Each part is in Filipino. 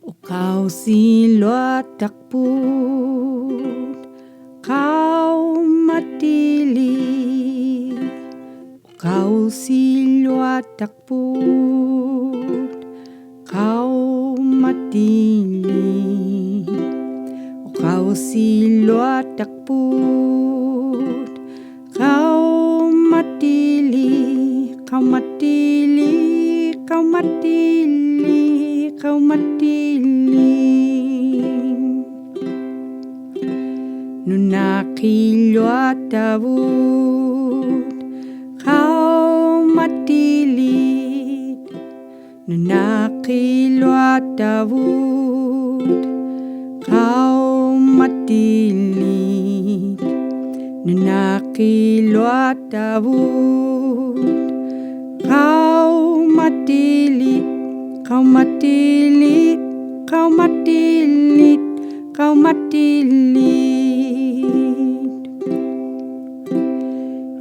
Kau silwa takput, kau matili. Kau silwa takput, kau matili. Kau silwa takput, kau matili. Kau matili, kau matili, kau matili. Nunakilwa tabut, kau matili. Nunakilwa tabut, kau matili. Nunakilwa tabut, kau matili. Kau matili, kau matili, kau matili.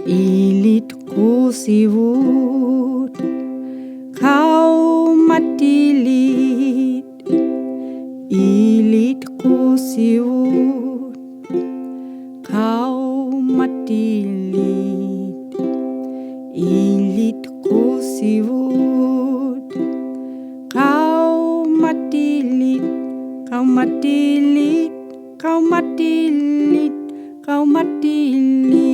Ilit ko siwut, kau matilit. Ilit ko siwut, kau matilit. Ilit ko siwut, kau matilit. Kau matilit, kau matilit, kau matilit.